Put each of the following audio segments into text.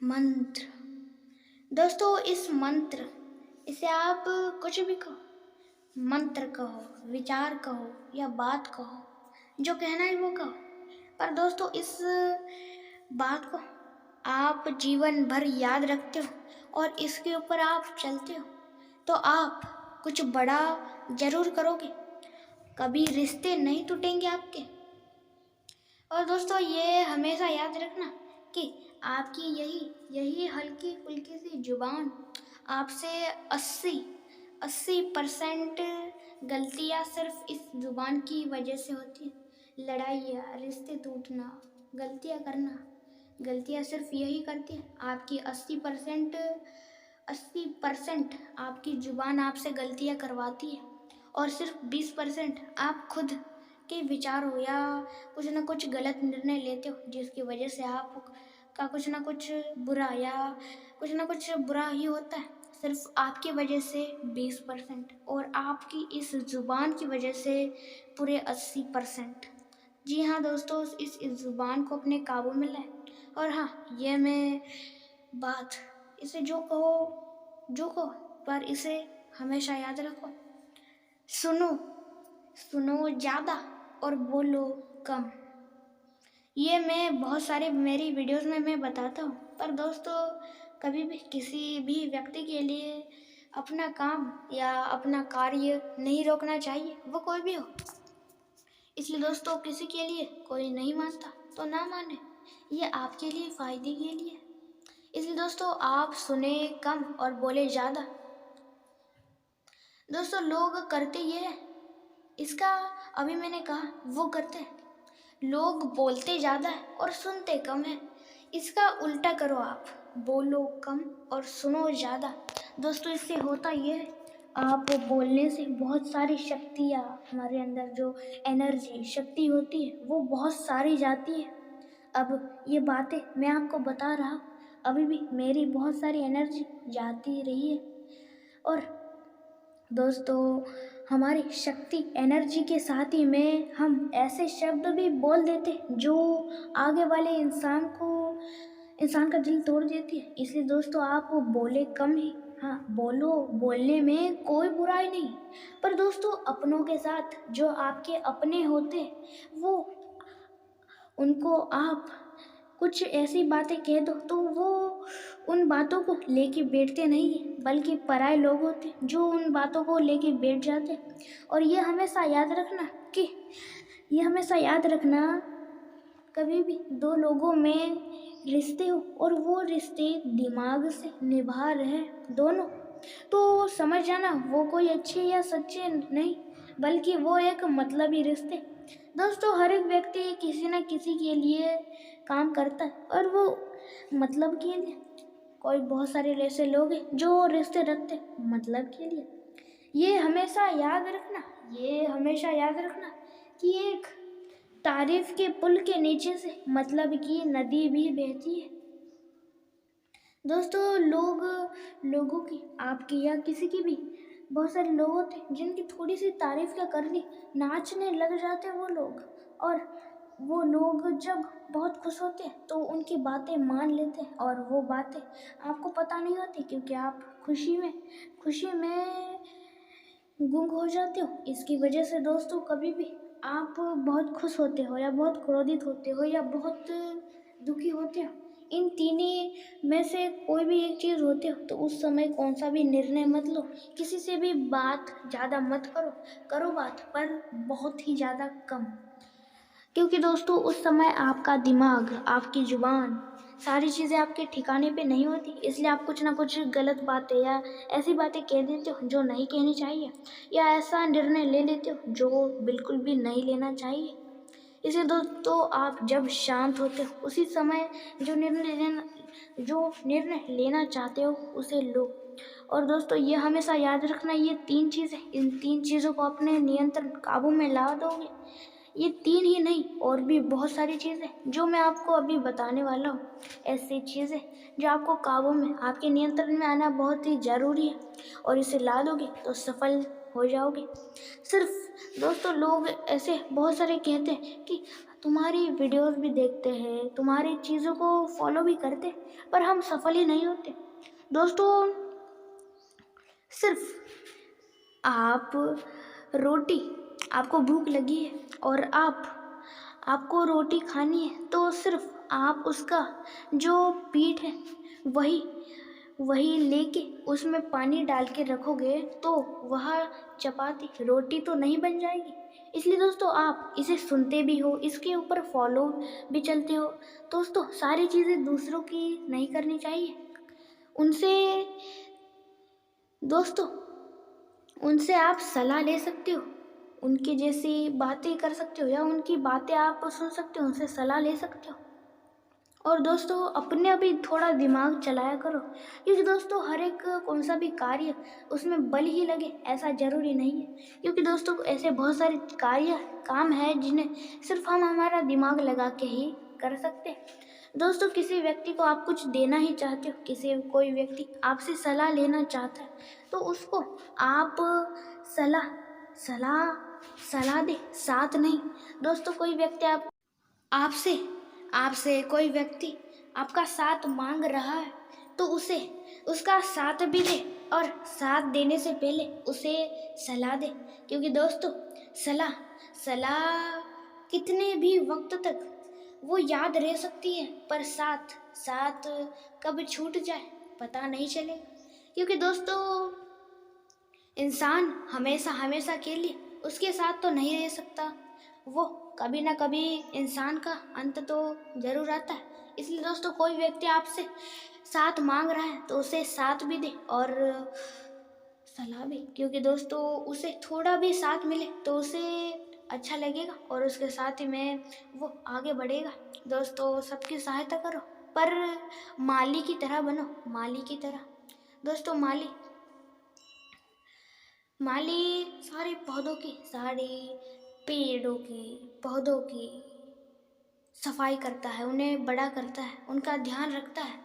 मंत्र। दोस्तों इस मंत्र, इसे आप कुछ भी कहो, मंत्र कहो, विचार कहो या बात कहो, जो कहना है वो कहो। पर दोस्तों इस बात को आप जीवन भर याद रखते हो और इसके ऊपर आप चलते हो तो आप कुछ बड़ा जरूर करोगे। कभी रिश्ते नहीं टूटेंगे आपके। और दोस्तों ये हमेशा याद रखना कि आपकी यही हल्की फुल्की सी जुबान आपसे 80% गलतियाँ सिर्फ इस जुबान की वजह से होती है। लड़ाइयाँ, रिश्ते टूटना, गलतियाँ सिर्फ यही करती है। आपकी 80% आपकी जुबान आपसे गलतियाँ करवाती है और सिर्फ 20% आप खुद के विचार हो या कुछ ना कुछ गलत निर्णय लेते हो, जिसकी वजह से आपका कुछ ना कुछ बुरा ही होता है। सिर्फ आपकी वजह से 20% और आपकी इस जुबान की वजह से पूरे 80%। जी हाँ दोस्तों, इस जुबान को अपने काबू में लाए। और हाँ, ये मैं बात इसे जो कहो, पर इसे हमेशा याद रखो। सुनो ज़्यादा और बोलो कम। ये मैं बहुत सारे मेरी वीडियोस में मैं बताता हूँ। पर दोस्तों कभी भी किसी भी व्यक्ति के लिए अपना काम या अपना कार्य नहीं रोकना चाहिए, वो कोई भी हो। इसलिए दोस्तों किसी के लिए कोई नहीं मानता तो ना माने, ये आपके लिए फ़ायदे के लिए। इसलिए दोस्तों आप सुने कम और बोले ज़्यादा। दोस्तों लोग करते ये है, इसका अभी मैंने कहा वो करते हैं। लोग बोलते ज़्यादा है और सुनते कम है। इसका उल्टा करो, आप बोलो कम और सुनो ज़्यादा। दोस्तों इससे होता ये है, आप बोलने से बहुत सारी शक्तियाँ, हमारे अंदर जो एनर्जी शक्ति होती है वो बहुत सारी जाती है। अब ये बातें मैं आपको बता रहा हूँ, अभी भी मेरी बहुत सारी एनर्जी जाती रही है। और दोस्तों हमारी शक्ति एनर्जी के साथ ही में हम ऐसे शब्द भी बोल देते जो आगे वाले इंसान का दिल तोड़ देती है। इसलिए दोस्तों आप बोले कम ही, हाँ बोलने में कोई बुराई नहीं। पर दोस्तों अपनों के साथ जो आपके अपने होते वो उनको आप कुछ ऐसी बातें कह दो तो वो उन बातों को लेके बैठते नहीं हैं, बल्कि पराये लोग होते जो उन बातों को लेके बैठ जाते। और ये हमेशा याद रखना कभी भी दो लोगों में रिश्ते हो और वो रिश्ते दिमाग से निभा रहे दोनों, तो समझ जाना वो कोई अच्छे या सच्चे नहीं, बल्कि वो एक मतलबी रिश्ते। दोस्तों हर एक व्यक्ति किसी न किसी के लिए काम करता है और वो मतलब के लिए। कोई बहुत सारे ऐसे लोग हैं जो रिश्ते रखते मतलब के लिए। ये हमेशा याद रखना कि एक तारीफ के पुल के नीचे से मतलब की नदी भी बहती है। दोस्तों लोगों की, आपकी या किसी की भी, बहुत सारे लोग होते हैं जिनकी थोड़ी सी तारीफ क्या कर दी नाचने लग जाते हैं वो लोग। और वो लोग जब बहुत खुश होते हैं तो उनकी बातें मान लेते हैं और वो बातें आपको पता नहीं होती, क्योंकि आप खुशी में गुम हो जाते हो। इसकी वजह से दोस्तों कभी भी आप बहुत खुश होते हो या बहुत क्रोधित होते हो या बहुत दुखी होते हो, इन तीनों में से कोई भी एक चीज़ होते हो, तो उस समय कौन सा भी निर्णय मत लो। किसी से भी बात ज़्यादा मत करो बात, पर बहुत ही ज़्यादा कम। क्योंकि दोस्तों उस समय आपका दिमाग, आपकी जुबान, सारी चीज़ें आपके ठिकाने पे नहीं होती। इसलिए आप कुछ ना कुछ गलत बातें या ऐसी बातें कह देते हो जो नहीं कहनी चाहिए, या ऐसा निर्णय ले लेते हो जो बिल्कुल भी नहीं लेना चाहिए। इसलिए दोस्तों आप जब शांत होते हो उसी समय जो निर्णय लेना चाहते हो उसे लो। और दोस्तों ये हमेशा याद रखना, ये 3 चीज़ें, इन 3 चीज़ों को अपने नियंत्रण काबू में ला दोगे। ये 3 ही नहीं, और भी बहुत सारी चीज़ें जो मैं आपको अभी बताने वाला हूँ, ऐसी चीज़ें जो आपको काबू में, आपके नियंत्रण में आना बहुत ही ज़रूरी है। और इसे ला दोगे तो हो जाओगे। सिर्फ दोस्तों लोग ऐसे बहुत सारे कहते हैं कि तुम्हारी वीडियोस भी देखते हैं, तुम्हारी चीज़ों को फॉलो भी करते हैं, पर हम सफल ही नहीं होते। दोस्तों सिर्फ आप रोटी, आपको भूख लगी है और आपको रोटी खानी है, तो सिर्फ आप उसका जो पीठ है वही वही लेके उसमें पानी डाल के रखोगे तो वह चपाती रोटी तो नहीं बन जाएगी। इसलिए दोस्तों आप इसे सुनते भी हो, इसके ऊपर फॉलो भी चलते हो। दोस्तों सारी चीज़ें दूसरों की नहीं करनी चाहिए। उनसे दोस्तों उनसे आप सलाह ले सकते हो, उनकी जैसी बातें कर सकते हो या उनकी बातें आप सुन सकते हो, उनसे सलाह ले सकते हो। और दोस्तों अपने भी थोड़ा दिमाग चलाया करो, क्योंकि दोस्तों हर एक कौन सा भी कार्य उसमें बल ही लगे ऐसा ज़रूरी नहीं है। क्योंकि दोस्तों ऐसे बहुत सारे काम है जिन्हें सिर्फ हम हमारा दिमाग लगा के ही कर सकते हैं। दोस्तों किसी व्यक्ति को आप कुछ देना ही चाहते हो, कोई व्यक्ति आपसे सलाह लेना चाहता है, तो उसको आप सलाह सलाह सलाह दे, साथ नहीं। दोस्तों कोई व्यक्ति आपसे आपसे कोई व्यक्ति आपका साथ मांग रहा है, तो उसे उसका साथ भी दे और साथ देने से पहले उसे सलाह दे। क्योंकि दोस्तों सलाह सलाह कितने भी वक्त तक वो याद रह सकती है, पर साथ साथ कब छूट जाए पता नहीं चलेगा। क्योंकि दोस्तों इंसान हमेशा हमेशा के लिए उसके साथ तो नहीं रह सकता, वो कभी ना कभी इंसान का अंत तो जरूर आता है। इसलिए दोस्तों कोई व्यक्ति आपसे साथ मांग रहा है तो उसे साथ भी दे और सलाह भी, क्योंकि दोस्तों उसे थोड़ा भी साथ मिले तो उसे अच्छा लगेगा और उसके साथ ही में वो आगे बढ़ेगा। दोस्तों सबकी सहायता करो, पर माली की तरह बनो, माली की तरह। दोस्तों माली सारे पौधों की, सारे पेड़ों की, पौधों की सफाई करता है, उन्हें बड़ा करता है, उनका ध्यान रखता है,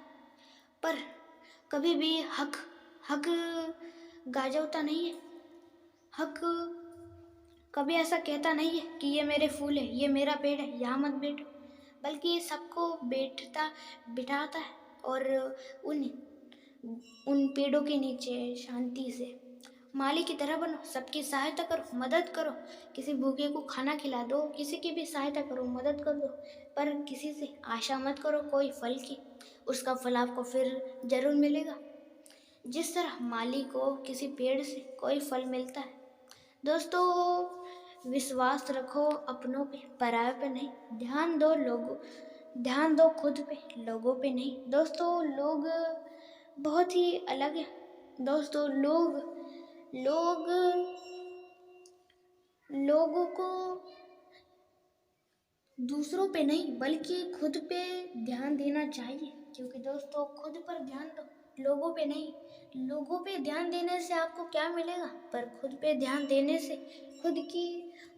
पर कभी भी हक गाजवता नहीं है। हक कभी ऐसा कहता नहीं है कि ये मेरे फूल है, ये मेरा पेड़ है, यहाँ मत बैठो, बल्कि सबको बिठाता है और उन पेड़ों के नीचे शांति से माली की तरह बनो, सबकी सहायता करो, मदद करो, किसी भूखे को खाना खिला दो, किसी की भी सहायता करो, मदद कर दो, पर किसी से आशा मत करो कोई फल की, उसका फल आपको फिर जरूर मिलेगा। जिस तरह माली को किसी पेड़ से कोई फल मिलता है। दोस्तों विश्वास रखो अपनों पे, पराये पे नहीं। ध्यान दो खुद पे, लोगों पे नहीं। दोस्तों लोग बहुत ही अलग है। दोस्तों लोगों को दूसरों पे नहीं बल्कि खुद पे ध्यान देना चाहिए। क्योंकि दोस्तों खुद पर ध्यान दो, लोगों पे नहीं। लोगों पे ध्यान देने से आपको क्या मिलेगा, पर खुद पे ध्यान देने से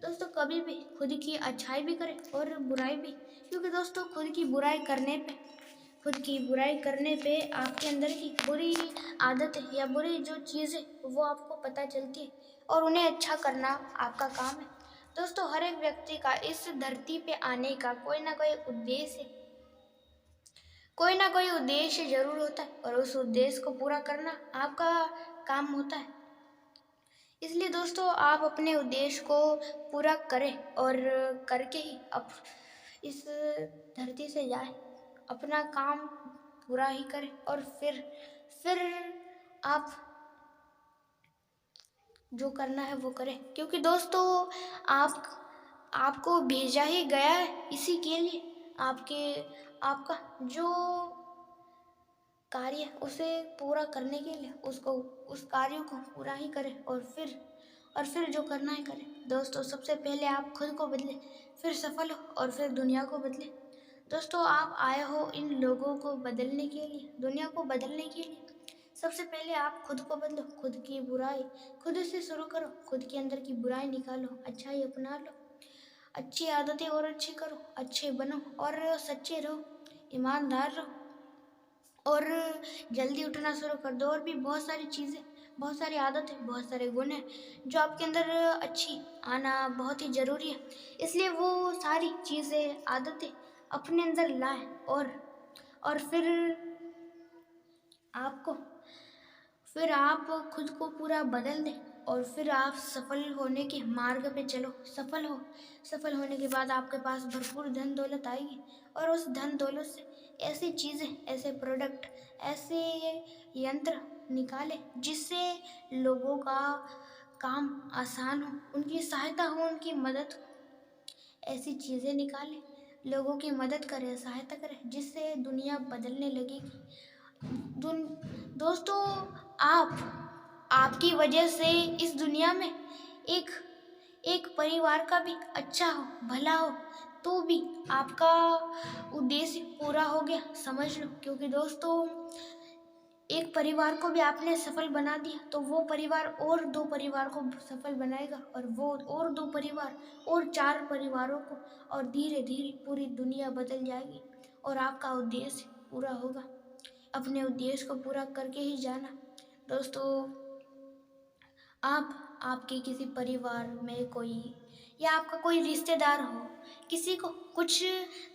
दोस्तों कभी भी खुद की अच्छाई भी करें और बुराई भी। क्योंकि दोस्तों खुद की बुराई करने पे आपके अंदर की बुरी आदत या बुरी जो चीज़ है वो आपको पता चलती है और उन्हें अच्छा करना आपका काम है। दोस्तों हर एक व्यक्ति का इस धरती पे आने का कोई ना कोई उद्देश्य जरूर होता है और उस उद्देश्य को पूरा करना आपका काम होता है। इसलिए दोस्तों आप अपने उद्देश्य को पूरा करें और करके ही अब इस धरती से जाए, अपना काम पूरा ही करें और फिर आप जो करना है वो करें। क्योंकि दोस्तों आपको भेजा ही गया है इसी के लिए, आपका जो कार्य उसे पूरा करने के लिए उस कार्य को पूरा ही करें और फिर जो करना है करें। दोस्तों सबसे पहले आप खुद को बदलें, फिर सफल हो और फिर दुनिया को बदलें। दोस्तों आप आए हो इन लोगों को बदलने के लिए, दुनिया को बदलने के लिए। सबसे पहले आप खुद को बदलो, खुद की बुराई खुद से शुरू करो, खुद के अंदर की बुराई निकालो, अच्छाई अपना लो, अच्छी आदतें और अच्छी करो, अच्छे बनो और सच्चे रहो, ईमानदार रहो और जल्दी उठना शुरू कर दो। और भी बहुत सारी चीज़ें, बहुत सारी आदतें, बहुत सारे गुण हैं जो आपके अंदर अच्छी आना बहुत ही ज़रूरी है। इसलिए वो सारी चीज़ें, आदतें अपने अंदर लाएं और आपको फिर आप खुद को पूरा बदल दें और फिर आप सफल होने के मार्ग पे चलो। सफल होने के बाद आपके पास भरपूर धन दौलत आएगी और उस धन दौलत से ऐसी चीज़ें, ऐसे प्रोडक्ट, ऐसे यंत्र निकाले जिससे लोगों का काम आसान हो, उनकी सहायता हो, उनकी मदद हो। ऐसी चीज़ें निकाले, लोगों की मदद करें, सहायता करें, जिससे दुनिया बदलने लगेगी। दोस्तों, आपकी वजह से इस दुनिया में एक एक परिवार का भी अच्छा हो, भला हो, तो भी आपका उद्देश्य पूरा हो गया, समझ लो। क्योंकि दोस्तों, एक परिवार को भी आपने सफल बना दिया तो वो परिवार और 2 परिवार को सफल बनाएगा और वो और 2 परिवार और 4 परिवारों को, और धीरे धीरे पूरी दुनिया बदल जाएगी और आपका उद्देश्य पूरा होगा। अपने उद्देश्य को पूरा करके ही जाना। दोस्तों, आपके किसी परिवार में कोई या आपका कोई रिश्तेदार हो, किसी को कुछ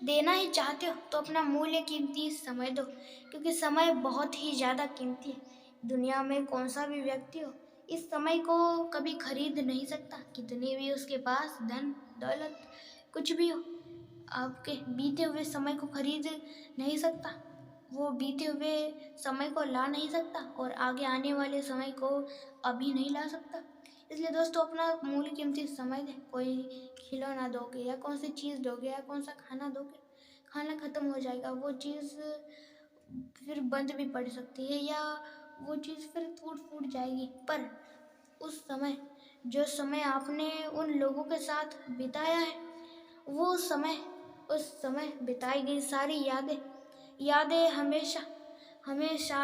देना ही चाहते हो तो अपना मूल्य कीमती समय दो, क्योंकि समय बहुत ही ज़्यादा कीमती है। दुनिया में कौन सा भी व्यक्ति हो, इस समय को कभी खरीद नहीं सकता, कितनी भी उसके पास धन दौलत कुछ भी हो, आपके बीते हुए समय को खरीद नहीं सकता। वो बीते हुए समय को ला नहीं सकता और आगे आने वाले समय को अभी नहीं ला सकता। इसलिए दोस्तों, अपना मूल्य कीमती समय दें। कोई खिलौना दोगे या कौन सी चीज़ दोगे या कौन सा खाना दोगे, खाना ख़त्म हो जाएगा, वो चीज़ फिर बंद भी पड़ सकती है या वो चीज़ फिर टूट फूट जाएगी। पर उस समय, जो समय आपने उन लोगों के साथ बिताया है, वो उस समय बिताई गई सारी यादें हमेशा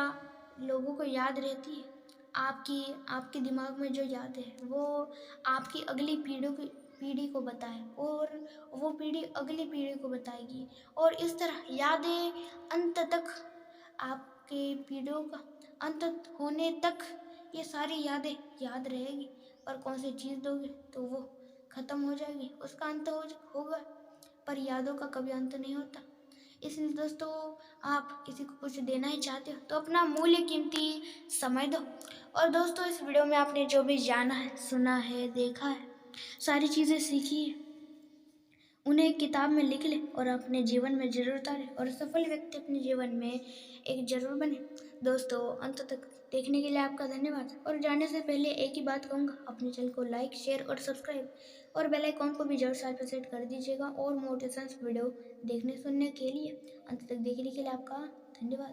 लोगों को याद रहती है। आपके दिमाग में जो यादें हैं वो आपकी अगली पीढ़ी को बताए और वो पीढ़ी अगली पीढ़ी को बताएगी और इस तरह यादें अंत तक, आपके पीढ़ियों का अंत होने तक ये सारी यादें याद रहेगी। पर कौन सी चीज़ दोगे तो वो ख़त्म हो जाएगी, उसका अंत होगा, पर यादों का कभी अंत नहीं होता। इसलिए दोस्तों, आप किसी को कुछ देना ही चाहते हो तो अपना मूल्य कीमती समय दो। और दोस्तों, इस वीडियो में आपने जो भी जाना है, सुना है, देखा है, सारी चीज़ें सीखी है, उन्हें एक किताब में लिख ले और अपने जीवन में जरूर उतारे और सफल व्यक्ति अपने जीवन में एक जरूर बने। दोस्तों, अंत तक देखने के लिए आपका धन्यवाद। और जाने से पहले एक ही बात कहूँगा, अपने चैनल को लाइक, शेयर और सब्सक्राइब और बेल आइकॉन को भी जरूर साथ पे सेट कर दीजिएगा और मोटिवेशनल वीडियो देखने सुनने के लिए। अंत तक देखने के लिए आपका धन्यवाद।